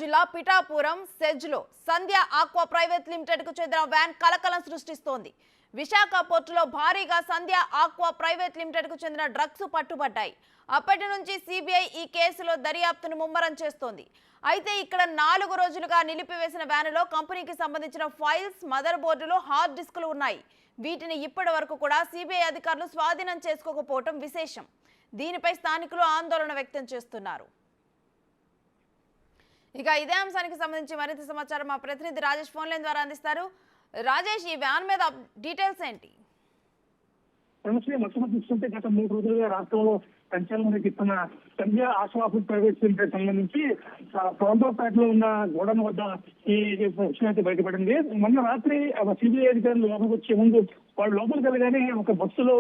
జిల్లా పిఠాపురం సెజ్లో సంధ్య aqua private limited కు చెందిన వ్యాన్ కలకలం సృష్టిస్తోంది. విశాఖ పోర్టులో భారీగా సంధ్య ఆక్వా ప్రైవేట్ లిమిటెడ్ కు చెందిన డ్రగ్స్ పట్టుబడ్డాయి. అప్పటి నుంచి సిబిఐ ఈ కేసులో దర్యాప్తును ముమ్మరం చేస్తోంది. అయితే ఇక్కడ 4 రోజులుగా నిలిపివేసిన వ్యానులో కంపెనీకి సంబంధించిన ఫైల్స్, మదర్ బోర్డులు, హార్డ్ డిస్కులు ఉన్నాయి. వీటిని ఇప్పటి వరకు కూడా సిబిఐ అధికారులు స్వాధీనం చేసుకోకపోవడం విశేషం. దీనిపై స్థానికులు ఆందోళన వ్యక్తం చేస్తున్నారు. ఇక ఇదే అంశానికి సంబంధించి మరింత సమాచారం మా ప్రతినిధి రాజేష్ ఫోన్ లైన్ ద్వారా అందిస్తారు. రాజేష్, ఈ వ్యాన్ మీద డీటెయిల్స్ ఏంటి? మొట్టమొదటి చూస్తుంటే గత 3 రోజులుగా రాష్ట్రంలో సంచలనం రేగిస్తున్న సంధ్య ఆక్వా ప్రైవేట్ లిమిటెడ్ సంబంధించి పొలంపేటలో ఉన్న గోడౌన్ వద్ద ఈ విషయం అయితే బయటపడింది. మొన్న రాత్రి సిబిఐ అధికారులు లోపలికి వచ్చే ముందు వాళ్ళు లోపలికి వెళ్ళగానే ఒక బస్సులో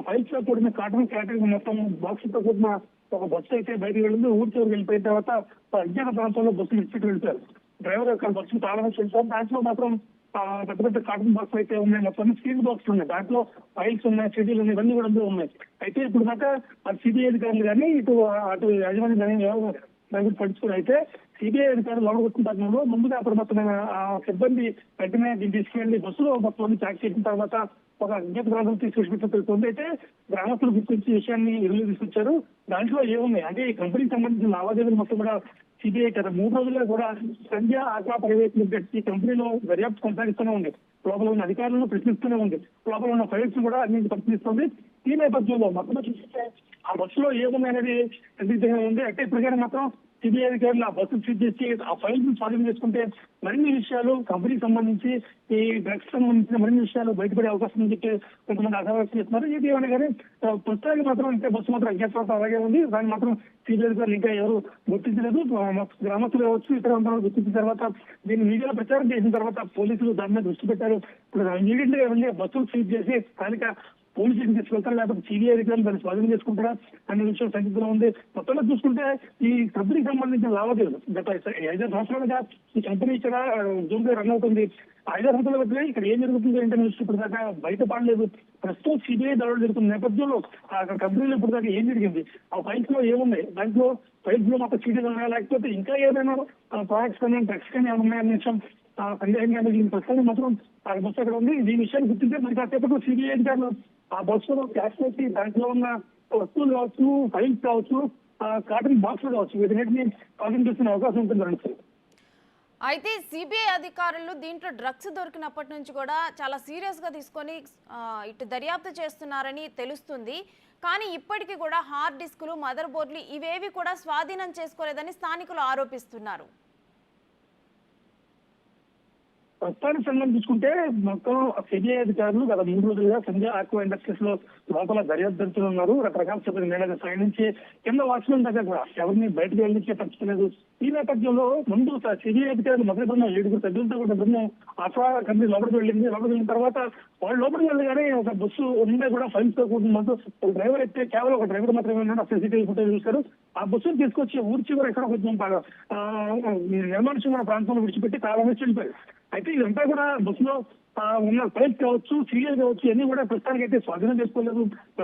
ఫైల్స్ తో కూడిన కాటన్ క్యాటరింగ్ మొత్తం బాక్స్ తో కూడిన ఒక బస్సు అయితే బయటకు వెళ్ళింది. ఊరి చివరికి వెళ్ళిపోయిన తర్వాత అజ్ఞాత ప్రాంతంలో బస్సు ఇచ్చి వెళ్ళిపోయారు. డ్రైవర్ యొక్క బస్సు తాళం వెళ్తారు. దాంట్లో మాత్రం పెద్ద పెద్ద కాటన్ బాక్స్ అయితే ఉన్నాయి. మొత్తం స్టీల్ బాక్స్ ఉన్నాయి. దాంట్లో ఫైల్స్ ఉన్నాయి, సిడీలు ఉన్నాయి, ఇవన్నీ కూడా ఉన్నాయి. అయితే ఇప్పుడు దాకా సిబిఐ అధికారులు కానీ అటు యాజమాన్యం కానీ ఎవరు పడుచుకుని అయితే సిబిఐ అధికారులు లోపలికి వచ్చిన తరుణంలో ముందుగా అప్రమత్తమైన సిబ్బంది వెంటనే దీన్ని తీసుకెళ్లి బస్సులో మొత్తం ట్యాక్ చేసిన తర్వాత ఒక అజ్ఞాత ప్రాంతం తీసుకొచ్చినట్టు తెలుస్తుంది. అయితే గ్రామస్తులు గుర్తించి విషయాన్ని ఎదురు తీసుకొచ్చారు. దాంట్లో ఏమున్నాయి అంటే ఈ కంపెనీకి సంబంధించిన లావాదేవీలు మొత్తం కూడా సిబిఐ గత 3 రోజులుగా కూడా సంధ్య ఆక్వా ప్రైవేట్ లిమిటెడ్ ఈ కంపెనీలో దర్యాప్తు కొనసాగిస్తూనే ఉంది. లోపల ఉన్న అధికారులను ప్రశ్నిస్తూనే ఉంది. లోపల ఉన్న ఫైల్స్ కూడా అన్నింటి పరిశీలిస్తుంది. ఈ నేపథ్యంలో మొత్తం చూస్తే ఆ బస్సులో ఏముంది అనేది సందిగ్ధంగా ఉంది. అంటే ఇప్పటికైనా మాత్రం సిబిఐ అధికారులు ఆ బస్సు సీజ్ చేసి ఆ ఫైల్ స్వాధీనం చేసుకుంటే మరిన్ని విషయాలు కంపెనీకి సంబంధించి ఈ డ్రగ్స్ సంబంధించిన మరిన్ని విషయాలు బయటపడే అవకాశం అని చెప్పి కొంతమంది ఆశావాసం చేస్తున్నారు. ఇది ఏమన్నా కానీ పుస్తకానికి మాత్రం ఇంకా బస్సు మాత్రం అజ్ఞాతం అలాగే ఉంది. దాన్ని మాత్రం సిబిఐ అధికారులు ఇంకా ఎవరు గుర్తించలేదు. గ్రామస్తులు కావచ్చు ఇతర ప్రాంతాలు గుర్తించిన తర్వాత దీన్ని మీడియాలో ప్రచారం చేసిన తర్వాత పోలీసులు దాని మీద దృష్టి పెట్టారు. ఇప్పుడు ఇమీడియట్ గా వెళ్ళి బస్సులు సీజ్ చేసి స్థానిక పోలీస్ స్టేషన్ తీసుకెళ్తారు, లేకపోతే సిబిఐ అధికారులు దాన్ని స్వాధీనం చేసుకుంటారా అనే విషయం సందిగ్ధంగా ఉంది. మొత్తంలో చూసుకుంటే ఈ కంపెనీకి సంబంధించిన లావాదేవీలు గత 5 సంవత్సరాలుగా ఈ కంపెనీ ఇక్కడ జోన్గా రన్ అవుతుంది. 5 సంవత్సరాల మధ్య ఇక్కడ ఏం జరుగుతుందో ఏంటనే విషయం ఇప్పుడు దాకా బయటపడలేదు. ప్రస్తుతం సిబిఐ దాడులు జరుగుతున్న నేపథ్యంలో ఆ కంపెనీలో ఇప్పుడు దాకా ఏం జరిగింది, ఆ ఫైల్స్ లో ఏమున్నాయి, దాంట్లో ఫైల్స్ లో మాకు సీడీలు ఉన్నాయా, లేకపోతే ఇంకా ఏదైనా ప్రాడక్ట్స్ కానీ డ్రగ్స్ కానీ ఏమైనా ఉన్నాయనే విషయం సందేహంగా దీని ప్రస్తుతం మాత్రం ఆ బస్సు అక్కడ ఉంది. ఈ విషయాన్ని గుర్తింటే మరి కాసేపట్లో సిబిఐ అధికారులు ఆ బస్సులో క్యాష్ చేసి దాంట్లో ఉన్న వస్తువులు కావచ్చు, ఫైల్స్ కావచ్చు, కాటన్ బాక్సులు కావచ్చు, వీటిని స్వాధీనం చేసుకునే అవకాశం ఉంటుంది. అయితే సిబిఐ అధికారులు దీంట్లో డ్రగ్స్ దొరికినప్పటి నుంచి కూడా చాలా సీరియస్ గా తీసుకొని ఇటు దర్యాప్తు చేస్తున్నారని తెలుస్తుంది. కానీ ఇప్పటికీ కూడా హార్డ్ డిస్కులు, మదర్ బోర్డులు ఇవేవి కూడా స్వాధీనం చేసుకోలేదని స్థానికులు ఆరోపిస్తున్నారు. ప్రస్తుతానికి సంబంధం చూసుకుంటే మొత్తం సిబిఐ అధికారులు గత 3 రోజులుగా సంధ్య ఆక్వా ఇండస్ట్రీస్ లో లోపల దర్యాప్తు జరుపుతున్నారు. రకరకాల సిబ్బంది మేనేజర్ స్థాయి నుంచి కింద వాచ్మెన్ దగ్గర కూడా ఎవరిని బయటకు వెళ్ళించే పరిస్థితి. ఈ నేపథ్యంలో ముందు సిబిఐ అధికారులు మొదటి బృందం 7 సభ్యులతో కూడా బృందం ఆక్వా కంపెనీ లోపలికి వెళ్ళింది. లోపలికి వెళ్ళిన తర్వాత వాళ్ళు లోపలికి వెళ్ళగానే ఒక బస్సు ఉండే కూడా ఫైల్స్ తో కూడిన ఒక డ్రైవర్ అయితే కేవలం ఒక డ్రైవర్ మాత్రమే ఉన్నాడు. ఆ సీసీటీవీ ఫుటేజ్ చూశారు. ఆ బస్సును తీసుకొచ్చి ఊరి చివరి ఎక్కడ కొంచెం నిర్మానుష్యమైన ప్రాంతంలో విడిచిపెట్టి తాళం వేసి వెళ్ళిపోయారు. అయితే ఇదంతా కూడా బస్సులో ఉన్న ఫైల్స్ కావచ్చు, సీరియల్ కావచ్చు, ఇవన్నీ కూడా ప్రస్తుతానికి అయితే స్వాధీనం చేసుకోలేదు.